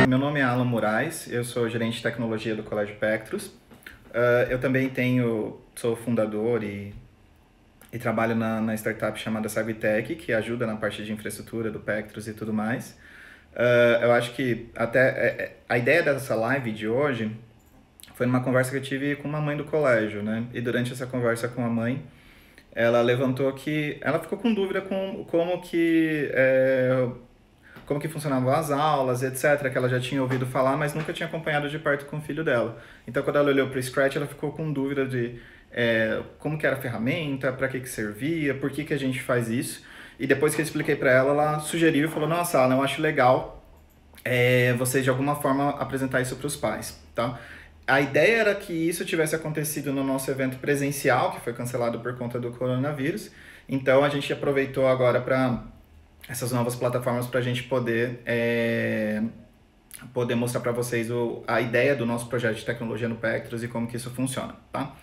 Meu nome é Alan Moraes, eu sou gerente de tecnologia do Colégio Pectros. Eu também sou fundador e trabalho na startup chamada Savitec, que ajuda na parte de infraestrutura do Pectros e tudo mais. Eu acho que até a ideia dessa live de hoje foi numa conversa que eu tive com uma mãe do colégio, né? E durante essa conversa com a mãe, ela levantou que ela ficou com dúvida com como que funcionavam as aulas, etc., que ela já tinha ouvido falar, mas nunca tinha acompanhado de perto com o filho dela. Então, quando ela olhou para o Scratch, ela ficou com dúvida de como que era a ferramenta, para que servia, por que a gente faz isso. E depois que eu expliquei para ela, ela sugeriu e falou, nossa, Alan, eu acho legal você, de alguma forma, apresentar isso para os pais, tá? A ideia era que isso tivesse acontecido no nosso evento presencial, que foi cancelado por conta do coronavírus. Então, a gente aproveitou agora para essas novas plataformas para a gente poder mostrar para vocês a ideia do nosso projeto de tecnologia no Pectros e como que isso funciona, tá?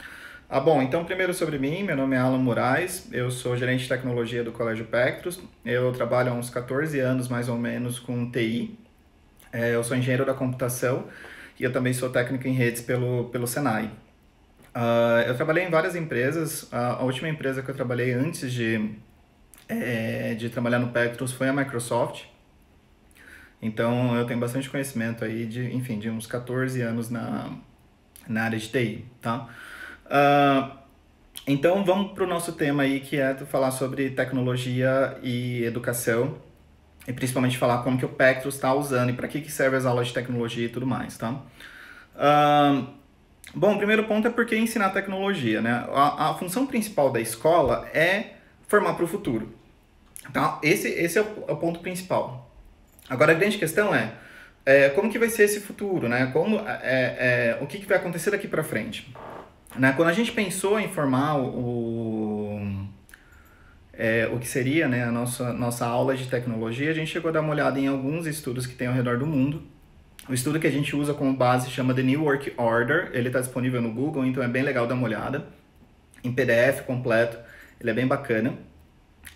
Bom, então primeiro sobre mim, meu nome é Alan Moraes, eu sou gerente de tecnologia do Colégio Pectros, eu trabalho há uns 14 anos mais ou menos com TI, eu sou engenheiro da computação e eu também sou técnico em redes pelo Senai. Eu trabalhei em várias empresas, a última empresa que eu trabalhei antes de trabalhar no Pectros foi a Microsoft. Então eu tenho bastante conhecimento aí de uns 14 anos na área de TI, tá? Então vamos para o nosso tema aí, que é falar sobre tecnologia e educação, e principalmente falar como que o Pectros está usando e para que serve as aulas de tecnologia e tudo mais, tá? Bom, o primeiro ponto é por que ensinar tecnologia, né? A função principal da escola é formar para o futuro. Tá? Esse é o ponto principal. Agora, a grande questão é como que vai ser esse futuro, né? O que vai acontecer daqui para frente. Né? Quando a gente pensou em formar o que seria, né, a nossa aula de tecnologia, a gente chegou a dar uma olhada em alguns estudos que tem ao redor do mundo. O estudo que a gente usa como base chama The New Work Order, ele está disponível no Google, então é bem legal dar uma olhada, em PDF completo, ele é bem bacana.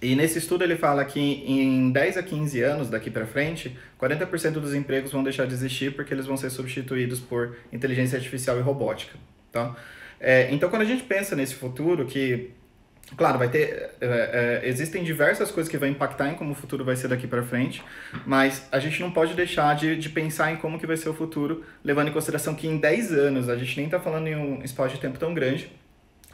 E nesse estudo ele fala que em 10 a 15 anos daqui para frente, 40% dos empregos vão deixar de existir porque eles vão ser substituídos por inteligência artificial e robótica, tá? Então quando a gente pensa nesse futuro que, claro, vai ter, existem diversas coisas que vão impactar em como o futuro vai ser daqui para frente, mas a gente não pode deixar de pensar em como que vai ser o futuro, levando em consideração que em 10 anos, a gente nem está falando em um espaço de tempo tão grande,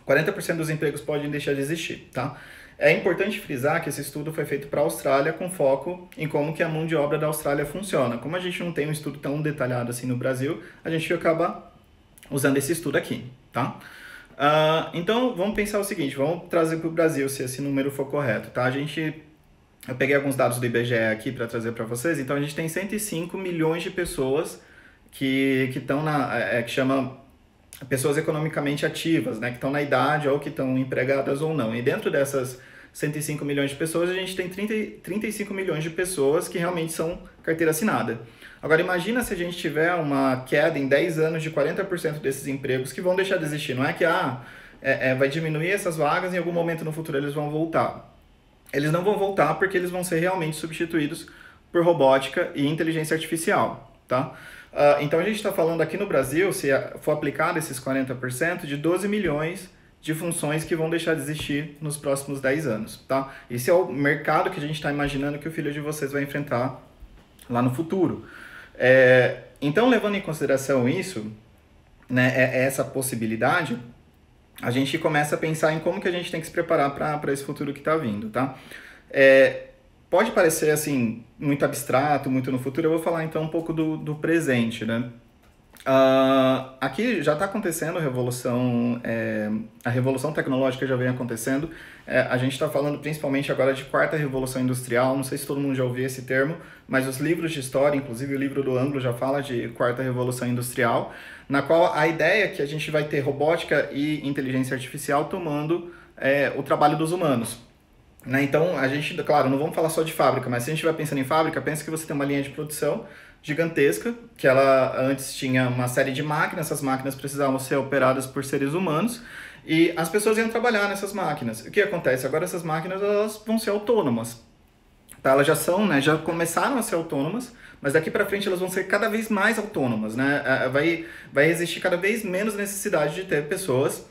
40% dos empregos podem deixar de existir, tá? É importante frisar que esse estudo foi feito para a Austrália com foco em como que a mão de obra da Austrália funciona. Como a gente não tem um estudo tão detalhado assim no Brasil, a gente acaba usando esse estudo aqui, tá? Então, vamos pensar o seguinte, vamos trazer para o Brasil se esse número for correto, tá? Eu peguei alguns dados do IBGE aqui para trazer para vocês, então a gente tem 105 milhões de pessoas que estão que chama pessoas economicamente ativas, né, que estão na idade ou que estão empregadas ou não. E dentro dessas 105 milhões de pessoas, a gente tem 35 milhões de pessoas que realmente são carteira assinada. Agora, imagina se a gente tiver uma queda em 10 anos de 40% desses empregos que vão deixar de existir. Não é que vai diminuir essas vagas e em algum momento no futuro eles vão voltar. Eles não vão voltar porque eles vão ser realmente substituídos por robótica e inteligência artificial, tá? Então a gente está falando aqui no Brasil, se for aplicado esses 40%, de 12 milhões de funções que vão deixar de existir nos próximos 10 anos, tá? Esse é o mercado que a gente está imaginando que o filho de vocês vai enfrentar lá no futuro. Então, levando em consideração isso, né, essa possibilidade, a gente começa a pensar em como que a gente tem que se preparar para esse futuro que está vindo, tá? Pode parecer, assim, muito abstrato, muito no futuro, eu vou falar então um pouco do presente, né? Aqui já está acontecendo a revolução tecnológica já vem acontecendo, a gente está falando principalmente agora de quarta revolução industrial, não sei se todo mundo já ouviu esse termo, mas os livros de história, inclusive o livro do Anglo já fala de quarta revolução industrial, na qual a ideia é que a gente vai ter robótica e inteligência artificial tomando o trabalho dos humanos. Né? Então, a gente, claro, não vamos falar só de fábrica, mas se a gente vai pensando em fábrica, pensa que você tem uma linha de produção gigantesca, que ela antes tinha uma série de máquinas, essas máquinas precisavam ser operadas por seres humanos, e as pessoas iam trabalhar nessas máquinas. O que acontece? Agora essas máquinas elas vão ser autônomas. tá? Elas já são, né, já começaram a ser autônomas, mas daqui para frente elas vão ser cada vez mais autônomas, né? Vai existir cada vez menos necessidade de ter pessoas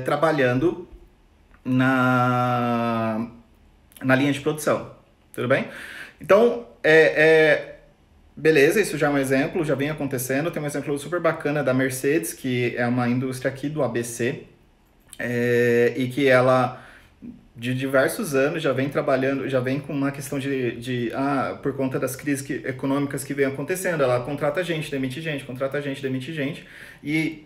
trabalhando na linha de produção, tudo bem? Então, beleza, isso já é um exemplo, já vem acontecendo. Tem um exemplo super bacana da Mercedes, que é uma indústria aqui do ABC, e que ela, de diversos anos, já vem trabalhando, já vem com uma questão por conta das crises econômicas que vem acontecendo, ela contrata gente, demite gente, contrata gente, demite gente, e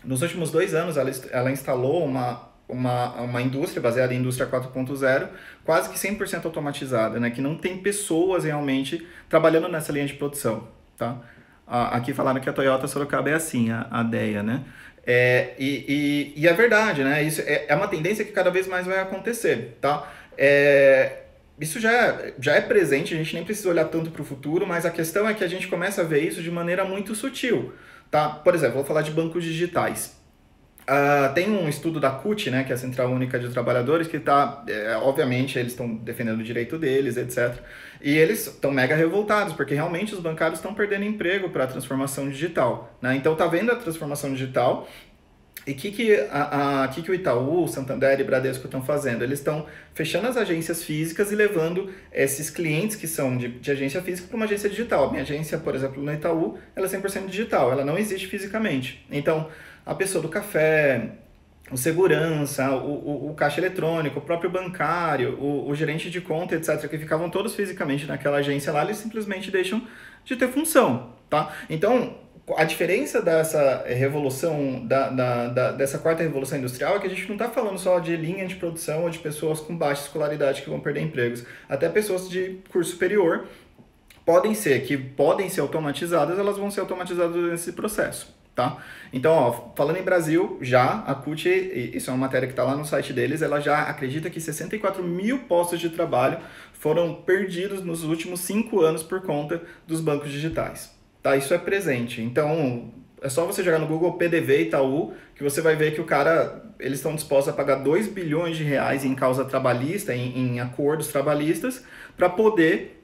nos últimos 2 anos ela instalou uma indústria baseada em indústria 4.0, quase que 100% automatizada, né? Que não tem pessoas realmente trabalhando nessa linha de produção, tá? Aqui falaram que a Toyota Sorocaba é assim, a DEA, né? E é verdade, né? Isso é uma tendência que cada vez mais vai acontecer, tá? Isso já é presente, a gente nem precisa olhar tanto para o futuro, mas a questão é que a gente começa a ver isso de maneira muito sutil, tá? Por exemplo, vou falar de bancos digitais. Tem um estudo da CUT, né, que é a Central Única de Trabalhadores, que obviamente, eles estão defendendo o direito deles, etc. E eles estão mega revoltados, porque realmente os bancários estão perdendo emprego para a transformação digital, né? Então, tá vendo a transformação digital e o que o Itaú, o Santander e Bradesco estão fazendo? Eles estão fechando as agências físicas e levando esses clientes que são de agência física para uma agência digital. A minha agência, por exemplo, no Itaú, ela é 100% digital, ela não existe fisicamente. Então, a pessoa do café, o segurança, o caixa eletrônico, o próprio bancário, o gerente de conta, etc., que ficavam todos fisicamente naquela agência lá, eles simplesmente deixam de ter função, tá? Então, a diferença dessa revolução, dessa quarta revolução industrial, é que a gente não está falando só de linha de produção ou de pessoas com baixa escolaridade que vão perder empregos. Até pessoas de curso superior podem ser automatizadas, elas vão ser automatizadas nesse processo. Tá? Então, ó, falando em Brasil, já a CUT, isso é uma matéria que está lá no site deles, ela já acredita que 64 mil postos de trabalho foram perdidos nos últimos 5 anos por conta dos bancos digitais. Tá? Isso é presente. Então, é só você jogar no Google PDV Itaú, que você vai ver que eles estão dispostos a pagar 2 bilhões de reais em causa trabalhista, em acordos trabalhistas, para poder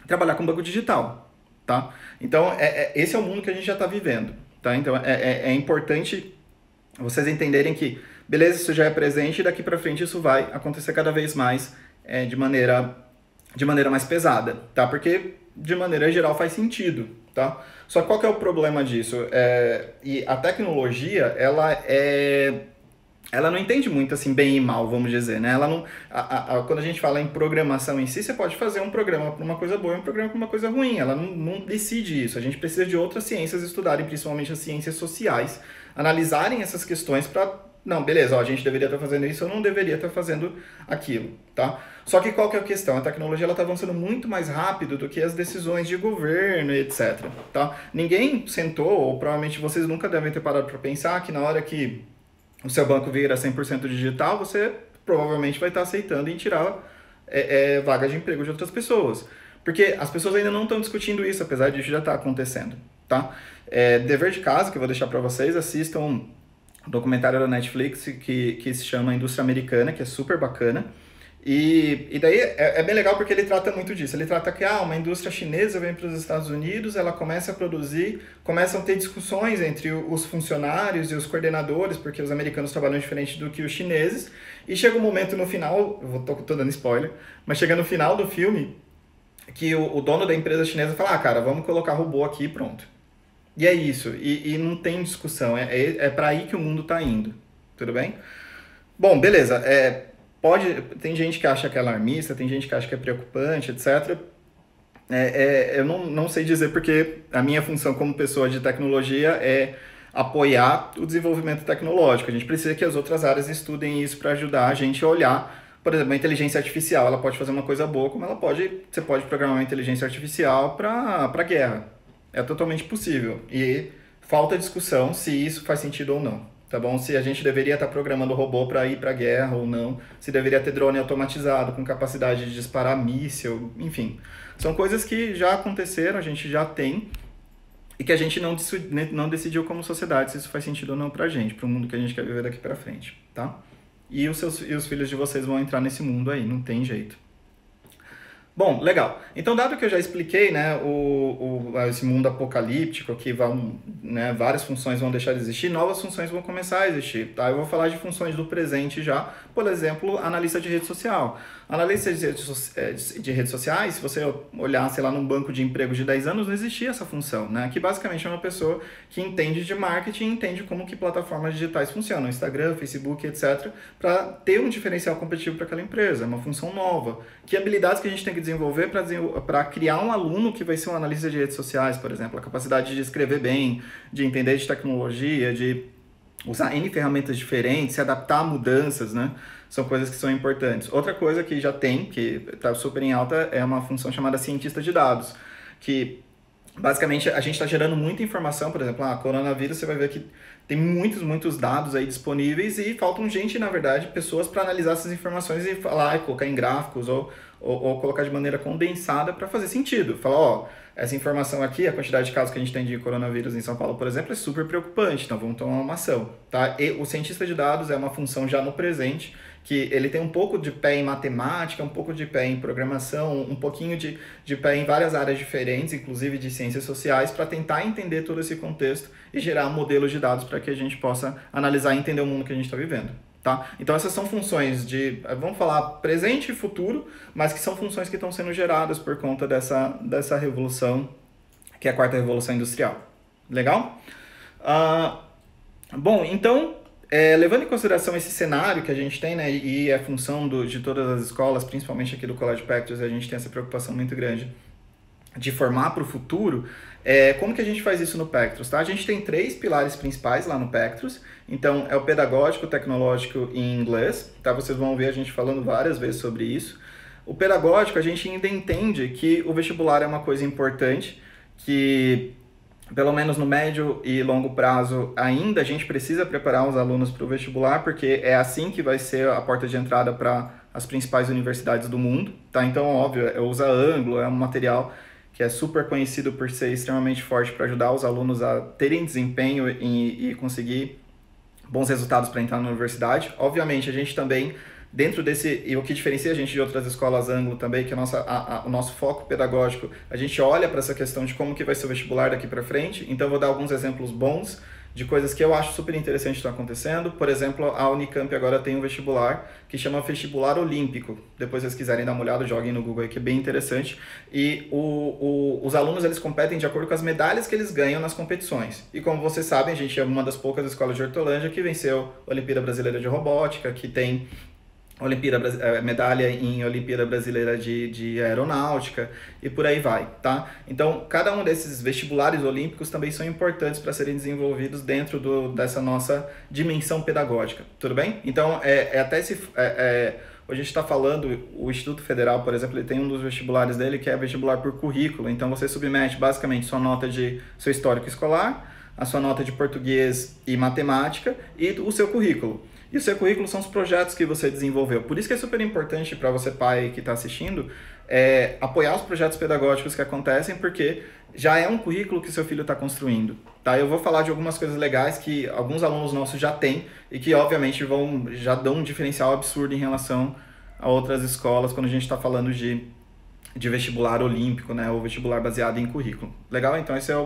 trabalhar com banco digital. Tá? Então, esse é o mundo que a gente já está vivendo. Tá? Então, é importante vocês entenderem que, beleza, isso já é presente e daqui para frente isso vai acontecer cada vez mais de maneira mais pesada, tá? Porque, de maneira geral, faz sentido, tá? Só que qual que é o problema disso? E a tecnologia, ela não entende muito assim bem e mal, vamos dizer, né? Ela não, quando a gente fala em programação em si, você pode fazer um programa para uma coisa boa e um programa para uma coisa ruim. Ela não decide isso. A gente precisa de outras ciências estudarem, principalmente as ciências sociais, analisarem essas questões para... Não, beleza, ó, a gente deveria estar fazendo isso ou não deveria estar fazendo aquilo, tá? Só que qual que é a questão? A tecnologia está avançando muito mais rápido do que as decisões de governo, etc, tá? Ninguém sentou, ou provavelmente vocês nunca devem ter parado para pensar que na hora que o seu banco vira 100% digital, você provavelmente vai estar aceitando em tirar vagas de emprego de outras pessoas. Porque as pessoas ainda não estão discutindo isso, apesar disso já estar acontecendo, tá? Dever de casa, que eu vou deixar para vocês, assistam um documentário da Netflix que se chama Indústria Americana, que é super bacana. E daí é bem legal porque ele trata muito disso. Ele trata que uma indústria chinesa vem para os Estados Unidos, ela começa a produzir, começam a ter discussões entre os funcionários e os coordenadores, porque os americanos trabalham diferente do que os chineses, e chega um momento no final, tô dando spoiler, mas chega no final do filme que o dono da empresa chinesa fala, cara, vamos colocar robô aqui e pronto. E é isso, e não tem discussão, é para aí que o mundo está indo, tudo bem? Bom, beleza, tem gente que acha que é alarmista, tem gente que acha que é preocupante, etc. Eu não sei dizer porque a minha função como pessoa de tecnologia é apoiar o desenvolvimento tecnológico. A gente precisa que as outras áreas estudem isso para ajudar a gente a olhar. Por exemplo, a inteligência artificial, ela pode fazer uma coisa boa, como você pode programar uma inteligência artificial para guerra. É totalmente possível. E falta discussão se isso faz sentido ou não. Tá bom? Se a gente deveria estar programando robô para ir para a guerra ou não, se deveria ter drone automatizado com capacidade de disparar míssil, enfim. São coisas que já aconteceram, a gente já tem, e que a gente não decidiu como sociedade se isso faz sentido ou não para a gente, para o mundo que a gente quer viver daqui para frente, tá? E os filhos de vocês vão entrar nesse mundo aí, não tem jeito, Bom, legal. Então, dado que eu já expliquei, né, esse mundo apocalíptico que vão, né, várias funções vão deixar de existir, novas funções vão começar a existir, tá? Eu vou falar de funções do presente já, por exemplo, analista de rede social. Analista de redes sociais, se você olhar, sei lá, num banco de emprego de 10 anos, não existia essa função, né? Que basicamente é uma pessoa que entende de marketing, entende como que plataformas digitais funcionam, Instagram, Facebook, etc., para ter um diferencial competitivo para aquela empresa, é uma função nova. Que habilidades que a gente tem que desenvolver para criar um aluno que vai ser um analista de redes sociais, por exemplo, a capacidade de escrever bem, de entender de tecnologia, de usar N ferramentas diferentes, se adaptar a mudanças, né? São coisas que são importantes. Outra coisa que já tem, que está super em alta, é uma função chamada cientista de dados, que basicamente a gente está gerando muita informação, por exemplo, coronavírus, você vai ver que tem muitos dados aí disponíveis e faltam gente, na verdade, pessoas para analisar essas informações e falar, colocar em gráficos ou colocar de maneira condensada para fazer sentido. Falar, ó, essa informação aqui, a quantidade de casos que a gente tem de coronavírus em São Paulo, por exemplo, é super preocupante, então vamos tomar uma ação, tá? E o cientista de dados é uma função já no presente, que ele tem um pouco de pé em matemática, um pouco de pé em programação, um pouquinho de pé em várias áreas diferentes, inclusive de ciências sociais, para tentar entender todo esse contexto e gerar modelos de dados para que a gente possa analisar e entender o mundo que a gente está vivendo. Tá? Então essas são funções de, vamos falar, presente e futuro, mas que são funções que estão sendo geradas por conta dessa revolução, que é a quarta revolução industrial. Legal? Bom, então, levando em consideração esse cenário que a gente tem, né, e a função de todas as escolas, principalmente aqui do Colégio Pectus, a gente tem essa preocupação muito grande de formar para o futuro, como que a gente faz isso no Pectus? Tá? A gente tem 3 pilares principais lá no Pectus, então é o pedagógico, o tecnológico e inglês, tá? Vocês vão ver a gente falando várias vezes sobre isso. O pedagógico, a gente ainda entende que o vestibular é uma coisa importante, que pelo menos no médio e longo prazo, ainda a gente precisa preparar os alunos para o vestibular, porque é assim que vai ser a porta de entrada para as principais universidades do mundo, tá? Então, óbvio, usa Anglo, é um material que é super conhecido por ser extremamente forte para ajudar os alunos a terem desempenho e conseguir bons resultados para entrar na universidade. Obviamente, a gente também, dentro desse, e o que diferencia a gente de outras escolas Anglo também, que é o nosso foco pedagógico, a gente olha para essa questão de como que vai ser o vestibular daqui para frente. Então, eu vou dar alguns exemplos bons de coisas que eu acho super interessante estar acontecendo. Por exemplo, a Unicamp agora tem um vestibular que chama Vestibular Olímpico. Depois, se vocês quiserem dar uma olhada, joguem no Google aí, que é bem interessante. E os alunos, eles competem de acordo com as medalhas que eles ganham nas competições. E como vocês sabem, a gente é uma das poucas escolas de Hortolândia que venceu a Olimpíada Brasileira de Robótica, que tem medalha em Olimpíada Brasileira de Aeronáutica e por aí vai, tá? Então, cada um desses vestibulares olímpicos também são importantes para serem desenvolvidos dentro dessa nossa dimensão pedagógica, tudo bem? Então, hoje a gente está falando, o Instituto Federal, por exemplo, ele tem um dos vestibulares dele que é vestibular por currículo, então você submete basicamente sua nota de seu histórico escolar, a sua nota de português e matemática e o seu currículo. E o seu currículo são os projetos que você desenvolveu. Por isso que é super importante para você, pai, que está assistindo, apoiar os projetos pedagógicos que acontecem, porque já é um currículo que seu filho está construindo. Tá? Eu vou falar de algumas coisas legais que alguns alunos nossos já têm e que, obviamente, já dão um diferencial absurdo em relação a outras escolas quando a gente está falando de vestibular olímpico, né? Ou vestibular baseado em currículo. Legal? Então, esse é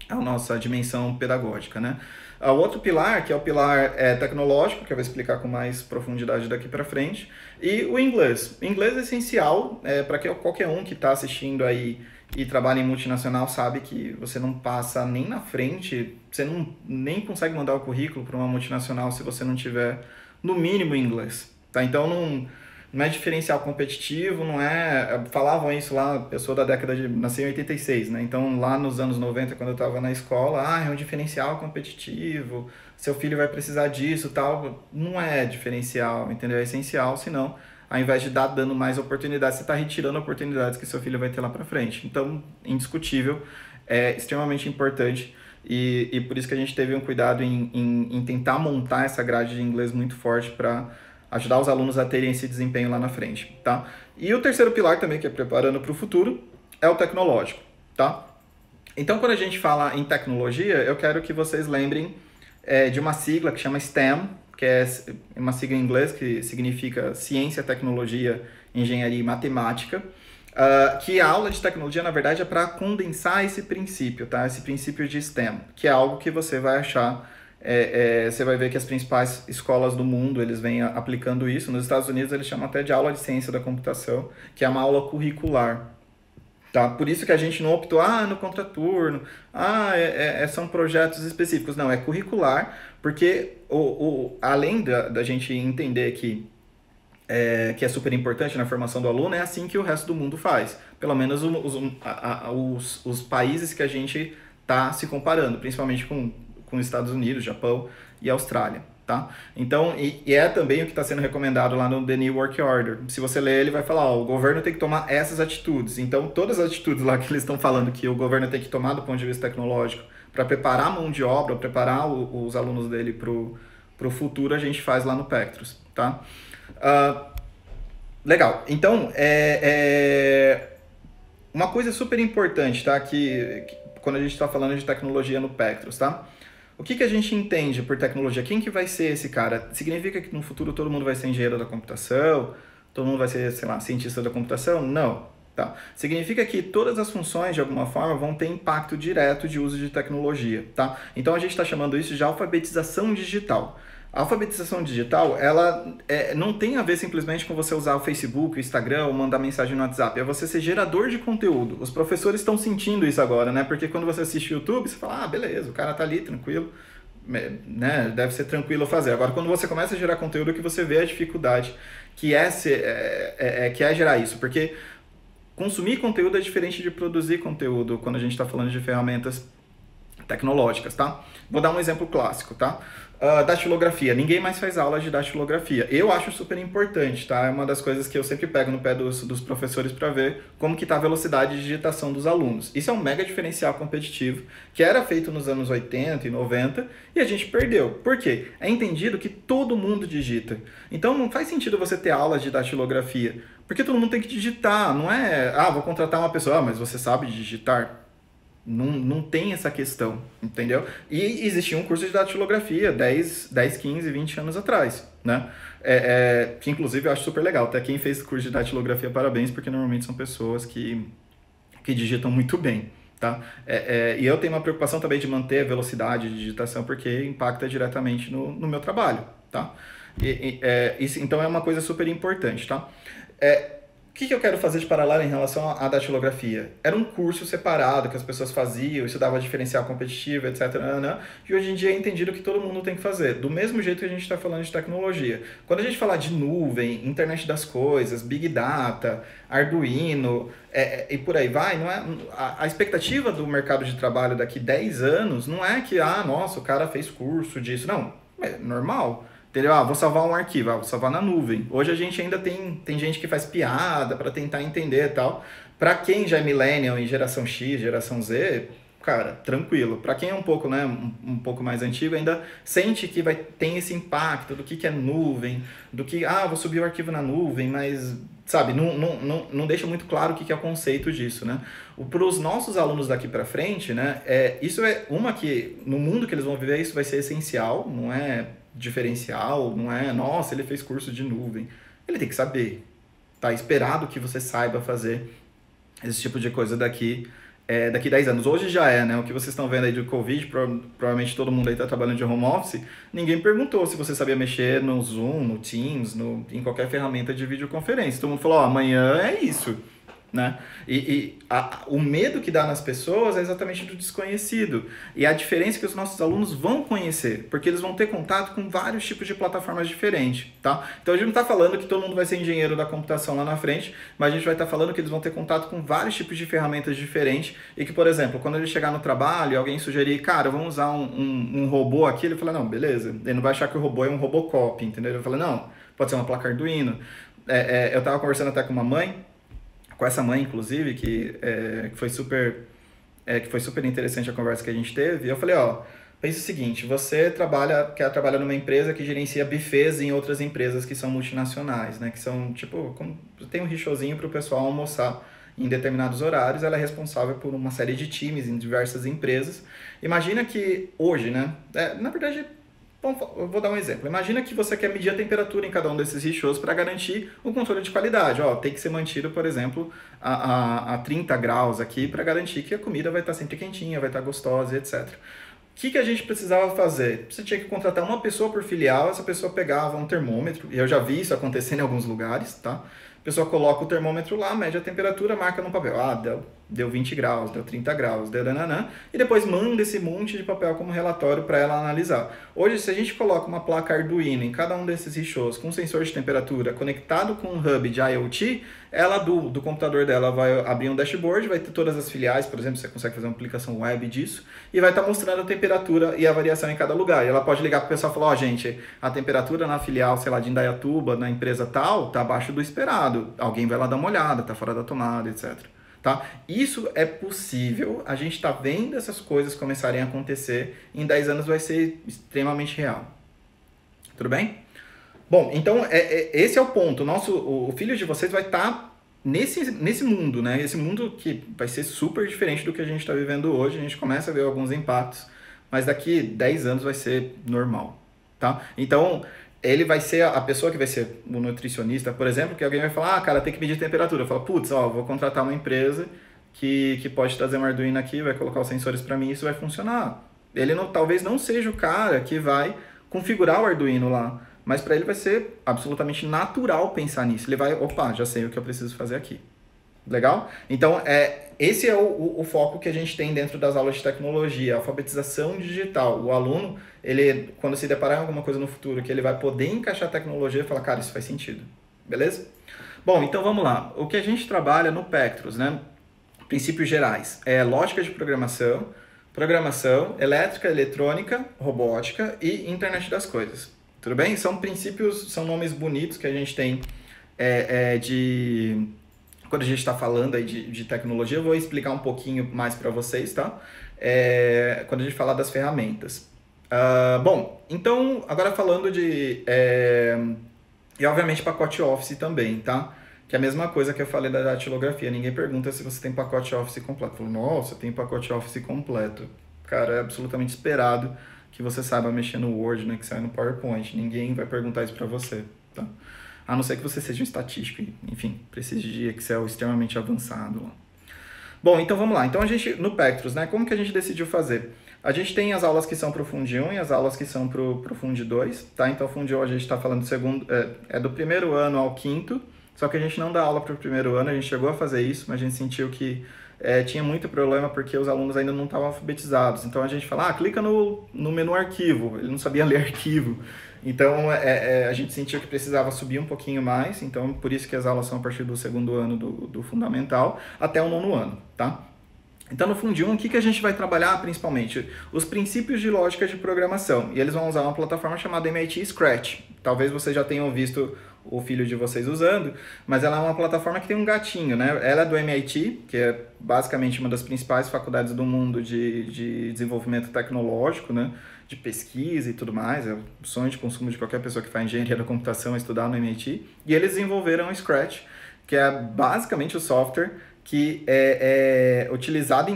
a nossa dimensão pedagógica, né? O outro pilar, que é o pilar tecnológico, que eu vou explicar com mais profundidade daqui para frente, e o inglês. O inglês é essencial para que qualquer um que está assistindo aí e trabalha em multinacional sabe que você não passa nem na frente, você nem consegue mandar o currículo para uma multinacional se você não tiver, no mínimo, inglês. Tá? Então, não é diferencial competitivo, não é... Falavam isso lá, pessoa da década de... Nasci em 86, né? Então, lá nos anos 90, quando eu estava na escola, é um diferencial competitivo, seu filho vai precisar disso, tal. Não é diferencial, entendeu? É essencial, senão, ao invés de dando mais oportunidades, você está retirando oportunidades que seu filho vai ter lá para frente. Então, indiscutível, é extremamente importante e por isso que a gente teve um cuidado em tentar montar essa grade de inglês muito forte para ajudar os alunos a terem esse desempenho lá na frente, tá? E o terceiro pilar também, que é preparando para o futuro, é o tecnológico, tá? Então, quando a gente fala em tecnologia, eu quero que vocês lembrem de uma sigla que chama STEM, que é uma sigla em inglês que significa Ciência, Tecnologia, Engenharia e Matemática, que a aula de tecnologia, na verdade, é para condensar esse princípio, tá? Esse princípio de STEM, que é algo que você vai achar, você vai ver que as principais escolas do mundo, eles vêm aplicando isso. Nos Estados Unidos, eles chamam até de aula de ciência da computação, que é uma aula curricular. Tá? Por isso que a gente não optou, no contraturno, são projetos específicos. Não, é curricular, porque além da gente entender que é super importante na formação do aluno, é assim que o resto do mundo faz. Pelo menos os países que a gente está se comparando, principalmente com os Estados Unidos, Japão e Austrália. Tá? Então, e é também o que está sendo recomendado lá no The New Work Order. Se você ler, ele vai falar, o governo tem que tomar essas atitudes. Então, todas as atitudes lá que eles estão falando que o governo tem que tomar do ponto de vista tecnológico para preparar a mão de obra, preparar os alunos dele para o futuro, a gente faz lá no Pectros. Tá? Legal. Então, uma coisa super importante, tá? Que quando a gente está falando de tecnologia no Pectros, tá? O que a gente entende por tecnologia? Quem que vai ser esse cara? Significa que no futuro todo mundo vai ser engenheiro da computação? Todo mundo vai ser, sei lá, cientista da computação? Não. Tá. Significa que todas as funções, de alguma forma, vão ter impacto direto de uso de tecnologia. Tá? Então a gente está chamando isso de alfabetização digital. A alfabetização digital, ela não tem a ver simplesmente com você usar o Facebook, o Instagram ou mandar mensagem no WhatsApp. É você ser gerador de conteúdo. Os professores estão sentindo isso agora, né? Porque quando você assiste o YouTube, você fala, beleza, o cara tá ali, tranquilo, né? Deve ser tranquilo fazer. Agora, quando você começa a gerar conteúdo, que você vê a dificuldade que é gerar isso. Porque consumir conteúdo é diferente de produzir conteúdo quando a gente está falando de ferramentas tecnológicas, tá? Vou dar um exemplo clássico, tá? Datilografia. Ninguém mais faz aula de datilografia. Eu acho super importante, tá? É uma das coisas que eu sempre pego no pé dos professores para ver como que tá a velocidade de digitação dos alunos. Isso é um mega diferencial competitivo que era feito nos anos 80 e 90 e a gente perdeu. Por quê? É entendido que todo mundo digita. Então não faz sentido você ter aulas de datilografia, porque todo mundo tem que digitar. Não é, vou contratar uma pessoa, mas você sabe digitar? Não tem essa questão, entendeu? E existia um curso de datilografia 10, 15, 20 anos atrás, né? Que inclusive eu acho super legal. Até quem fez curso de datilografia, parabéns, porque normalmente são pessoas que digitam muito bem, tá? E eu tenho uma preocupação também de manter a velocidade de digitação, porque impacta diretamente no meu trabalho, tá? Isso, então é uma coisa super importante, tá? O que eu quero fazer de paralelo em relação à datilografia? Era um curso separado que as pessoas faziam, isso dava diferencial competitivo, etc. E hoje em dia é entendido que todo mundo tem que fazer, do mesmo jeito que a gente está falando de tecnologia. Quando a gente falar de nuvem, internet das coisas, big data, Arduino, e por aí vai, não é, a expectativa do mercado de trabalho daqui 10 anos não é que, nossa, o cara fez curso disso. Não, é normal. Entendeu? Vou salvar um arquivo, vou salvar na nuvem. Hoje a gente ainda tem gente que faz piada para tentar entender e tal. Para quem já é millennial e geração X, geração Z, cara, tranquilo. Para quem é um pouco, né, um pouco mais antigo, ainda sente que tem esse impacto do que é nuvem, do que, vou subir o arquivo na nuvem, mas, sabe, não deixa muito claro o que é o conceito disso, né? Para os nossos alunos daqui para frente, né, isso é uma que, no mundo que eles vão viver, isso vai ser essencial, não é diferencial, não é, nossa, ele fez curso de nuvem. Ele tem que saber, tá? Esperado que você saiba fazer esse tipo de coisa daqui 10 anos. Hoje já né? O que vocês estão vendo aí do Covid, provavelmente todo mundo aí está trabalhando de home office, ninguém perguntou se você sabia mexer no Zoom, no Teams, em qualquer ferramenta de videoconferência. Todo mundo falou, amanhã é isso, né? O medo que dá nas pessoas é exatamente do desconhecido. E a diferença é que os nossos alunos vão conhecer, porque eles vão ter contato com vários tipos de plataformas diferentes, tá? Então a gente não está falando que todo mundo vai ser engenheiro da computação lá na frente, mas a gente vai estar falando que eles vão ter contato com vários tipos de ferramentas diferentes e que, por exemplo, quando ele chegar no trabalho e alguém sugerir, cara, vamos usar um robô aqui, ele fala, não, beleza. Ele não vai achar que o robô é um Robocop, entendeu? Ele fala, não, pode ser uma placa Arduino. Eu estava conversando até com uma mãe, com essa mãe, inclusive, que foi super interessante a conversa que a gente teve. E eu falei, pensa o seguinte, você quer trabalhar numa empresa que gerencia buffets em outras empresas que são multinacionais, né? Que são, tipo, tem um richozinho para o pessoal almoçar em determinados horários. Ela é responsável por uma série de times em diversas empresas. Imagina que hoje, né? Na verdade, Bom, eu vou dar um exemplo. Imagina que você quer medir a temperatura em cada um desses rechauds para garantir o controle de qualidade. Ó, tem que ser mantido, por exemplo, a 30 graus aqui para garantir que a comida vai estar sempre quentinha, vai estar gostosa, etc. O que a gente precisava fazer? Você tinha que contratar uma pessoa por filial, essa pessoa pegava um termômetro, e eu já vi isso acontecer em alguns lugares, tá? A pessoa coloca o termômetro lá, mede a temperatura, marca no papel. Ah, deu 20 graus, deu 30 graus, deu nananã, e depois manda esse monte de papel como relatório para ela analisar. Hoje, se a gente coloca uma placa Arduino em cada um desses rechauds com sensor de temperatura conectado com um hub de IoT, ela do computador dela vai abrir um dashboard, vai ter todas as filiais, por exemplo, você consegue fazer uma aplicação web disso, e vai estar mostrando a temperatura e a variação em cada lugar. E ela pode ligar para o pessoal e falar, ó, gente, a temperatura na filial, sei lá, de Indaiatuba, na empresa tal, está abaixo do esperado. Alguém vai lá dar uma olhada, está fora da tomada, etc. Tá? Isso é possível, a gente está vendo essas coisas começarem a acontecer, em 10 anos vai ser extremamente real. Tudo bem? Bom, então esse é o ponto. O filho de vocês vai estar nesse mundo, né? Esse mundo que vai ser super diferente do que a gente está vivendo hoje. A gente começa a ver alguns impactos, mas daqui 10 anos vai ser normal, tá? Então, ele vai ser a pessoa que vai ser o nutricionista, por exemplo, que alguém vai falar, ah, cara, tem que medir temperatura. Fala, putz, ó, vou contratar uma empresa que pode trazer um Arduino aqui, vai colocar os sensores para mim e isso vai funcionar. Ele talvez não seja o cara que vai configurar o Arduino lá, mas para ele vai ser absolutamente natural pensar nisso. Ele vai, opa, já sei o que eu preciso fazer aqui. Legal? Então, esse é o foco que a gente tem dentro das aulas de tecnologia, alfabetização digital. O aluno, ele, quando se deparar em alguma coisa no futuro que ele vai poder encaixar a tecnologia, fala, cara, isso faz sentido. Beleza? Bom, então vamos lá. O que a gente trabalha no Pectros, né? Princípios gerais. Lógica de programação, elétrica, eletrônica, robótica e internet das coisas. Tudo bem? São princípios, são nomes bonitos que a gente tem quando a gente está falando aí de tecnologia. Eu vou explicar um pouquinho mais para vocês, tá? Quando a gente falar das ferramentas. Bom, então, agora falando e obviamente pacote Office também, tá? Que é a mesma coisa que eu falei da datilografia. Ninguém pergunta se você tem pacote Office completo. Falo, nossa, tem pacote Office completo. Cara, é absolutamente esperado que você saiba mexer no Word, no Excel e no PowerPoint. Ninguém vai perguntar isso para você, tá? A não ser que você seja um estatístico, enfim, precise de Excel extremamente avançado. Bom, então vamos lá. Então a gente, no Pectros, né, como que a gente decidiu fazer? A gente tem as aulas que são para o Fund 1 e as aulas que são para o Fund 2, tá? Então o Fund 1 a gente está falando do primeiro ano ao quinto, só que a gente não dá aula para o primeiro ano, a gente chegou a fazer isso, mas a gente sentiu que tinha muito problema porque os alunos ainda não estavam alfabetizados. Então a gente fala, clica no menu arquivo, ele não sabia ler arquivo. Então a gente sentiu que precisava subir um pouquinho mais, então por isso que as aulas são a partir do segundo ano do fundamental até o nono ano, tá? Então no Fund 1, o que a gente vai trabalhar principalmente? Os princípios de lógica de programação, e eles vão usar uma plataforma chamada MIT Scratch. Talvez vocês já tenham visto o filho de vocês usando, mas ela é uma plataforma que tem um gatinho, né? Ela é do MIT, que é basicamente uma das principais faculdades do mundo de desenvolvimento tecnológico, né? De pesquisa e tudo mais, é o sonho de consumo de qualquer pessoa que faz engenharia da computação estudar no MIT, e eles desenvolveram o Scratch, que é basicamente o software que é utilizado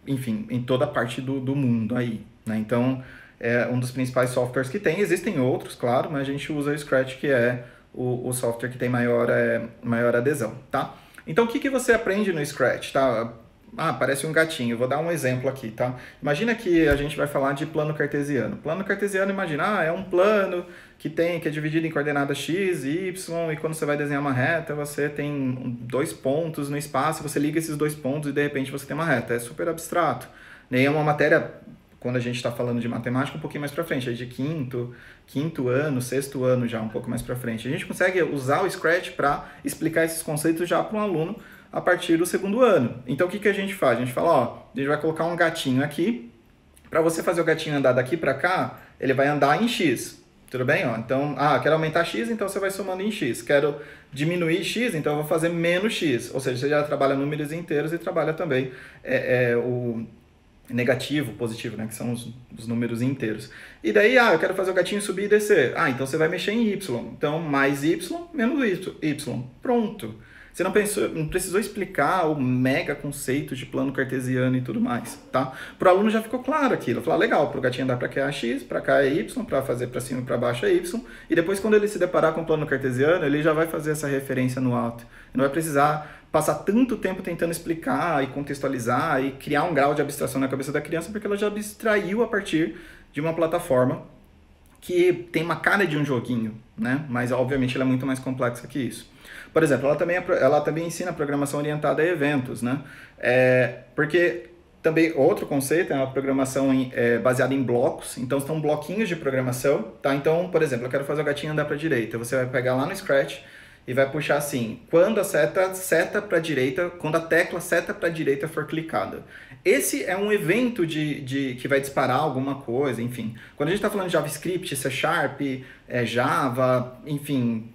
em toda a parte do mundo aí, né? Então, é um dos principais softwares que tem. Existem outros, claro, mas a gente usa o Scratch, que é o software que tem maior adesão, tá? Então, o que você aprende no Scratch, tá? Parece um gatinho. Vou dar um exemplo aqui, tá? Imagina que a gente vai falar de plano cartesiano. Plano cartesiano, imagina, é um plano que é dividido em coordenadas x e y, e quando você vai desenhar uma reta, você tem 2 pontos no espaço, você liga esses 2 pontos e de repente você tem uma reta. É super abstrato. Nem é uma matéria, quando a gente está falando de matemática, um pouquinho mais para frente, é de quinto ano, sexto ano já, um pouco mais para frente. A gente consegue usar o Scratch para explicar esses conceitos já para um aluno a partir do segundo ano. Então, o que a gente faz? A gente fala, a gente vai colocar um gatinho aqui. Para você fazer o gatinho andar daqui para cá, ele vai andar em x. Tudo bem? Então, quero aumentar x, então você vai somando em x. Quero diminuir x, então eu vou fazer menos x. Ou seja, você já trabalha números inteiros e trabalha também o negativo, positivo, né? Que são os números inteiros. E daí, eu quero fazer o gatinho subir e descer. Então você vai mexer em y. Então, mais y, menos y. Pronto. Você não precisou explicar o mega conceito de plano cartesiano e tudo mais, tá? Para o aluno já ficou claro aquilo. Falar, legal, para o gatinho andar para cá é x, para cá é y, para fazer para cima e para baixo é y. E depois, quando ele se deparar com o plano cartesiano, ele já vai fazer essa referência no alto. Não vai precisar passar tanto tempo tentando explicar e contextualizar e criar um grau de abstração na cabeça da criança, porque ela já abstraiu a partir de uma plataforma que tem uma cara de um joguinho, né? Mas obviamente ela é muito mais complexa que isso. Por exemplo, ela também ensina programação orientada a eventos, né? Porque também outro conceito é uma programação baseada em blocos. Então são bloquinhos de programação, tá? Então, por exemplo, eu quero fazer o gatinho andar para a direita. Você vai pegar lá no Scratch e vai puxar assim, quando a seta para a direita, quando a tecla seta para a direita for clicada. Esse é um evento que vai disparar alguma coisa, enfim. Quando a gente está falando de JavaScript, C Sharp, Java, enfim,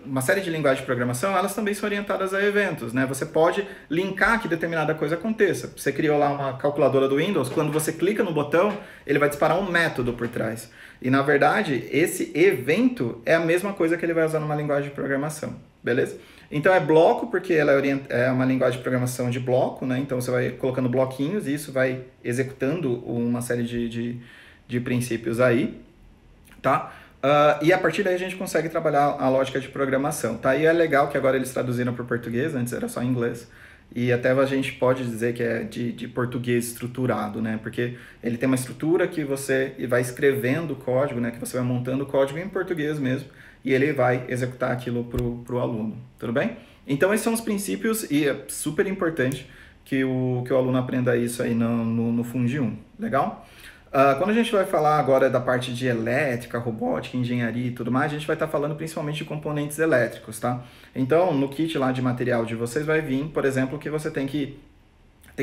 uma série de linguagens de programação, elas também são orientadas a eventos, né? Você pode linkar que determinada coisa aconteça. Você criou lá uma calculadora do Windows, quando você clica no botão, ele vai disparar um método por trás. E, na verdade, esse evento é a mesma coisa que ele vai usar numa linguagem de programação, beleza? Então, é bloco, porque ela é uma linguagem de programação de bloco, né? Então, você vai colocando bloquinhos e isso vai executando uma série de princípios aí, tá? E a partir daí a gente consegue trabalhar a lógica de programação, tá? E é legal que agora eles traduziram para o português, antes era só em inglês. E até a gente pode dizer que é de português estruturado, né? Porque ele tem uma estrutura que você vai escrevendo o código, né? Que você vai montando o código em português mesmo, e ele vai executar aquilo pro aluno, tudo bem? Então esses são os princípios e é super importante que o aluno aprenda isso aí no Fundi 1, legal? Quando a gente vai falar agora da parte de elétrica, robótica, engenharia e tudo mais, a gente vai estar falando principalmente de componentes elétricos, tá? Então, no kit lá de material de vocês vai vir, por exemplo, que você tem que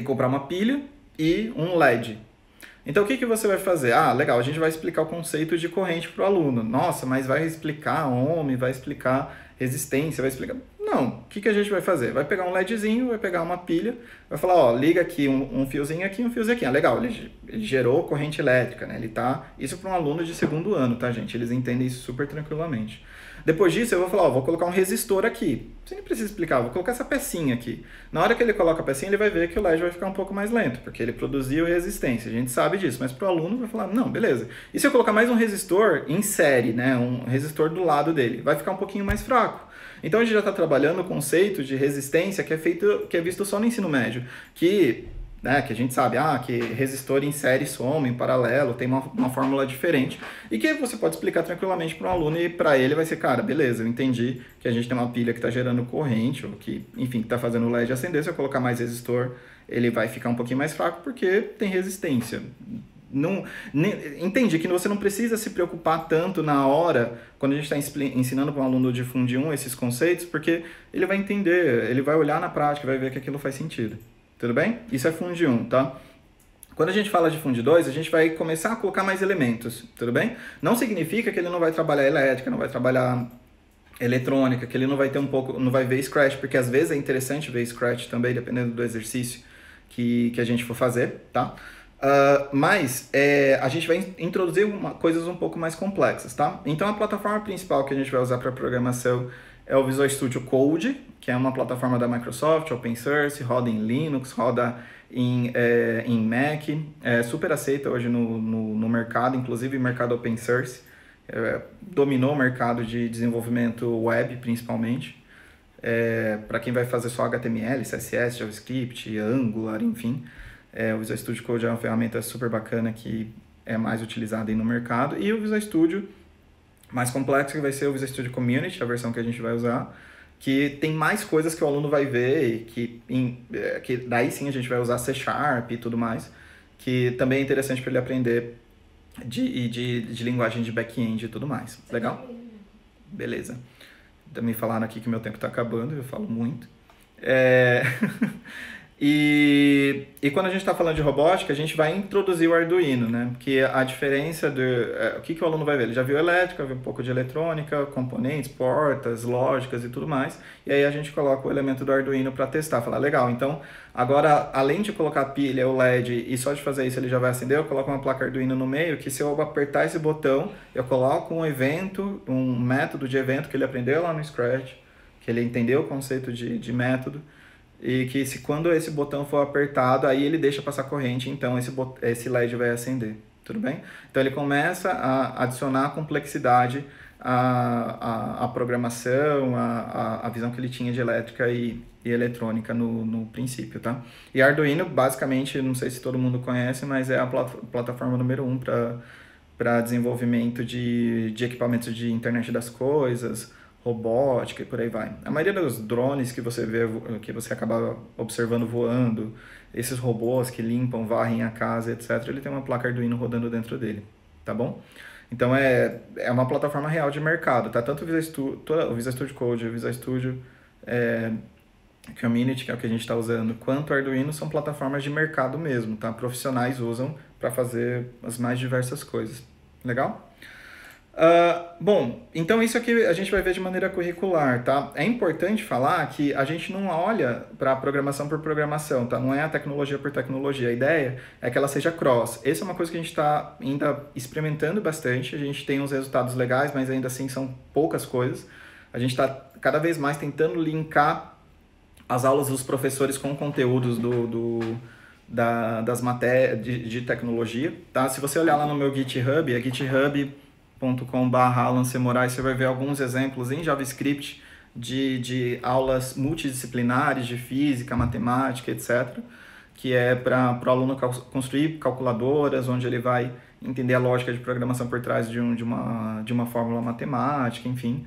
comprar uma pilha e um LED. Então, o que você vai fazer? Legal, a gente vai explicar o conceito de corrente para o aluno. Nossa, mas vai explicar ohm, vai explicar resistência, vai explicar... Não, o que a gente vai fazer? Vai pegar um LEDzinho, vai pegar uma pilha, vai falar, ó, liga aqui um fiozinho aqui, um fiozinho aqui. Legal, ele gerou corrente elétrica, né? Isso para um aluno de segundo ano, tá, gente? Eles entendem isso super tranquilamente. Depois disso, eu vou falar, ó, vou colocar um resistor aqui. Você nem precisa explicar, vou colocar essa pecinha aqui. Na hora que ele coloca a pecinha, ele vai ver que o LED vai ficar um pouco mais lento, porque ele produziu resistência. A gente sabe disso, mas para o aluno vai falar, não, beleza. E se eu colocar mais um resistor em série, né, um resistor do lado dele, vai ficar um pouquinho mais fraco. Então a gente já está trabalhando o conceito de resistência que é visto só no ensino médio, que a gente sabe que resistor em série soma, em paralelo, tem uma fórmula diferente, e que você pode explicar tranquilamente para um aluno e para ele vai ser, cara, beleza, eu entendi que a gente tem uma pilha que está gerando corrente, ou que, enfim, que está fazendo o LED acender, se eu colocar mais resistor, ele vai ficar um pouquinho mais fraco porque tem resistência. Entendi que você não precisa se preocupar tanto na hora, quando a gente está ensinando para um aluno de Fundi 1 esses conceitos, porque ele vai entender, ele vai olhar na prática, vai ver que aquilo faz sentido. Tudo bem? Isso é Fundi 1, tá? Quando a gente fala de Fundi 2, a gente vai começar a colocar mais elementos, tudo bem? Não significa que ele não vai trabalhar elétrica, não vai trabalhar eletrônica, que ele não vai ter não vai ver Scratch, porque às vezes é interessante ver Scratch também, dependendo do exercício que a gente for fazer, tá? Mas a gente vai introduzir coisas um pouco mais complexas, tá? Então a plataforma principal que a gente vai usar para programação é o Visual Studio Code, que é uma plataforma da Microsoft, open source, roda em Linux, roda em Mac, é super aceita hoje no mercado, inclusive mercado open source, dominou o mercado de desenvolvimento web principalmente, para quem vai fazer só HTML, CSS, JavaScript, Angular, enfim. O Visual Studio Code é uma ferramenta super bacana que é mais utilizada aí no mercado. E o Visual Studio mais complexo que vai ser o Visual Studio Community, a versão que a gente vai usar, que tem mais coisas que o aluno vai ver e que daí sim a gente vai usar C Sharp e tudo mais, que também é interessante para ele aprender de linguagem de back-end e tudo mais. Legal? Beleza. Me falaram aqui que meu tempo está acabando, eu falo muito. E quando a gente está falando de robótica, a gente vai introduzir o Arduino, né? Porque a diferença o que o aluno vai ver? Ele já viu elétrica, viu um pouco de eletrônica, componentes, portas, lógicas e tudo mais. E aí a gente coloca o elemento do Arduino para testar. Falar, legal, então agora além de colocar a pilha, o LED, e só de fazer isso ele já vai acender, eu coloco uma placa Arduino no meio, que se eu apertar esse botão, eu coloco um evento, um método de evento que ele aprendeu lá no Scratch, que ele entendeu o conceito de método, e que se quando esse botão for apertado, aí ele deixa passar corrente, então esse LED vai acender, tudo bem? Então ele começa a adicionar complexidade à programação, à visão que ele tinha de elétrica e eletrônica no princípio, tá? E Arduino, basicamente, não sei se todo mundo conhece, mas é a plataforma número 1 para desenvolvimento de equipamentos de internet das coisas, robótica e por aí vai. A maioria dos drones que você vê, que você acaba observando voando, esses robôs que limpam, varrem a casa, etc., ele tem uma placa Arduino rodando dentro dele, tá bom? Então é uma plataforma real de mercado, tá? Tanto o Visual Studio Code, o Visual Studio Community, que é o que a gente está usando, quanto o Arduino são plataformas de mercado mesmo, tá? Profissionais usam para fazer as mais diversas coisas. Legal? Bom, então isso aqui a gente vai ver de maneira curricular, tá? É importante falar que a gente não olha para programação por programação, tá? Não é a tecnologia por tecnologia. A ideia é que ela seja cross. Essa é uma coisa que a gente está ainda experimentando bastante. A gente tem uns resultados legais, mas ainda assim são poucas coisas. A gente está cada vez mais tentando linkar as aulas dos professores com conteúdos das matérias de tecnologia, tá? Se você olhar lá no meu GitHub, é github.com/Alan C. Moraes, você vai ver alguns exemplos em JavaScript de aulas multidisciplinares de física, matemática, etc., que é para o aluno construir calculadoras, onde ele vai entender a lógica de programação por trás de uma fórmula matemática, enfim.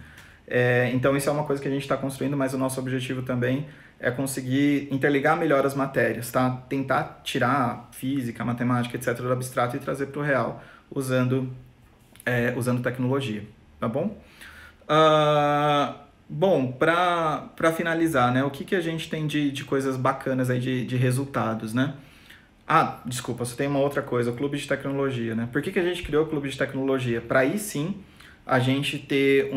Então isso é uma coisa que a gente está construindo, mas o nosso objetivo também é conseguir interligar melhor as matérias, tá? Tentar tirar física, matemática, etc. do abstrato e trazer para o real, usando tecnologia, tá bom? Bom, para finalizar, né? O que a gente tem de coisas bacanas aí de resultados, né? Desculpa, só tem uma outra coisa, o Clube de Tecnologia, né? Por que a gente criou o Clube de Tecnologia? Para aí sim a gente ter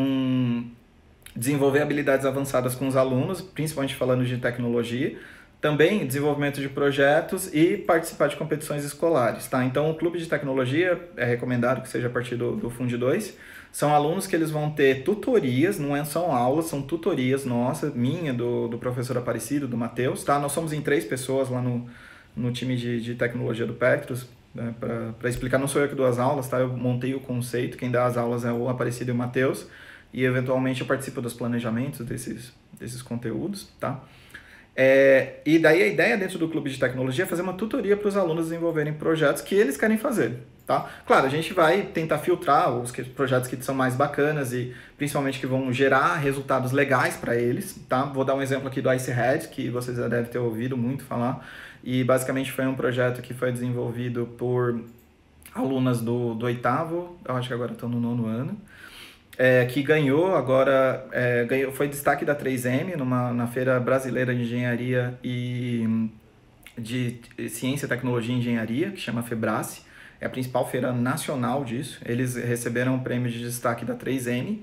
desenvolver habilidades avançadas com os alunos, principalmente falando de tecnologia, também desenvolvimento de projetos e participar de competições escolares, tá? Então, o Clube de Tecnologia é recomendado que seja a partir do Fund 2. São alunos que eles vão ter tutorias, não são aulas, são tutorias nossa, minha, do professor Aparecido, do Matheus, tá? Nós somos em 3 pessoas lá no time de tecnologia do Pectros, né? Para explicar, não sou eu que dou as aulas, tá? Eu montei o conceito, quem dá as aulas é o Aparecido e o Matheus, e eventualmente eu participo dos planejamentos desses conteúdos, tá? E daí a ideia dentro do Clube de Tecnologia é fazer uma tutoria para os alunos desenvolverem projetos que eles querem fazer, tá? Claro, a gente vai tentar filtrar os projetos que são mais bacanas e principalmente que vão gerar resultados legais para eles, tá? Vou dar um exemplo aqui do Icehead, que vocês já devem ter ouvido muito falar, e basicamente foi um projeto que foi desenvolvido por alunas do 8º, eu acho que agora estão no 9º ano, que ganhou agora, foi destaque da 3M na Feira Brasileira de Engenharia e de Ciência, Tecnologia e Engenharia, que chama FEBRACE, é a principal feira nacional disso. Eles receberam o prêmio de destaque da 3M,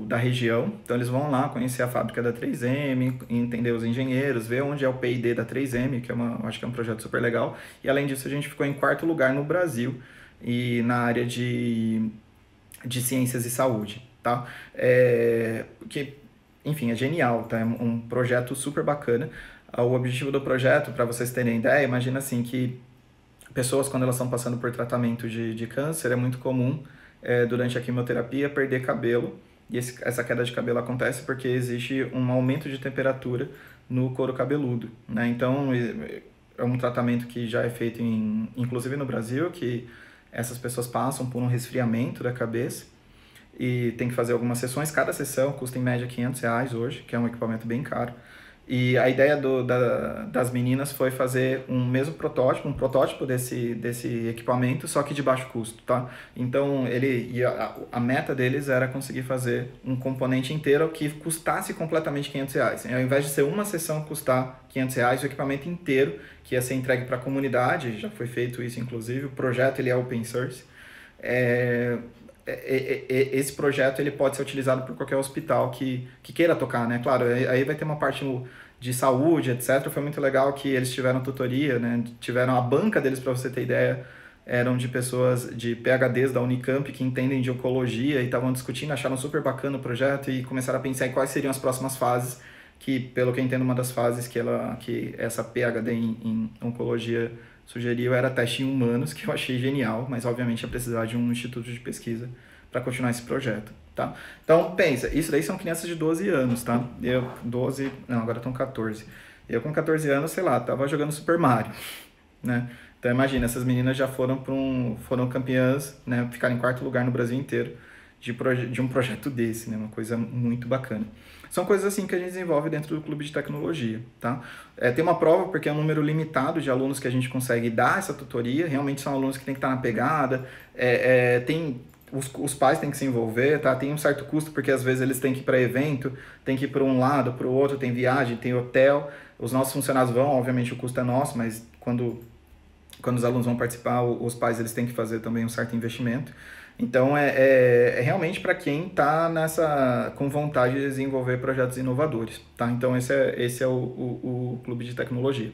da região, então eles vão lá conhecer a fábrica da 3M, entender os engenheiros, ver onde é o P&D da 3M, que acho que é um projeto super legal, e além disso a gente ficou em 4º lugar no Brasil, e na área de ciências e saúde, tá? Enfim, é genial, tá? É um projeto super bacana. O objetivo do projeto, para vocês terem ideia, imagina assim que pessoas, quando elas estão passando por tratamento de câncer, é muito comum, durante a quimioterapia, perder cabelo, e essa queda de cabelo acontece porque existe um aumento de temperatura no couro cabeludo, né? Então, é um tratamento que já é feito, inclusive no Brasil, que essas pessoas passam por um resfriamento da cabeça e tem que fazer algumas sessões. Cada sessão custa em média R$500 hoje, que é um equipamento bem caro. E a ideia das meninas foi fazer um protótipo desse equipamento, só que de baixo custo, tá? Então, a meta deles era conseguir fazer um componente inteiro que custasse completamente R$500. Ao invés de ser uma sessão custar R$500, o equipamento inteiro, que ia ser entregue para a comunidade, já foi feito isso inclusive, o projeto ele é open source, esse projeto ele pode ser utilizado por qualquer hospital que queira tocar, né? Claro, aí vai ter uma parte de saúde, etc. Foi muito legal que eles tiveram tutoria, né? Tiveram a banca deles, para você ter ideia, eram de pessoas de PhDs da Unicamp que entendem de oncologia e estavam discutindo, acharam super bacana o projeto e começaram a pensar em quais seriam as próximas fases, que pelo que eu entendo uma das fases que essa PhD em oncologia sugeriu era teste em humanos, que eu achei genial, mas obviamente ia precisar de um instituto de pesquisa para continuar esse projeto, tá? Então, pensa, isso daí são crianças de 12 anos, tá? Agora estão 14. Eu com 14 anos, sei lá, tava jogando Super Mario, né? Então imagina, essas meninas já foram campeãs, né? Ficaram em quarto lugar no Brasil inteiro de um projeto desse, né? Uma coisa muito bacana. São coisas assim que a gente desenvolve dentro do clube de tecnologia, tá? Tem uma prova porque é um número limitado de alunos que a gente consegue dar essa tutoria, realmente são alunos que têm que estar na pegada, os pais têm que se envolver, tá? Tem um certo custo porque às vezes eles têm que ir para evento, tem que ir para um lado, para o outro, tem viagem, tem hotel, os nossos funcionários vão, obviamente o custo é nosso, mas quando os alunos vão participar, os pais eles têm que fazer também um certo investimento. Então, é realmente para quem está com vontade de desenvolver projetos inovadores, tá? Então, esse é o Clube de Tecnologia.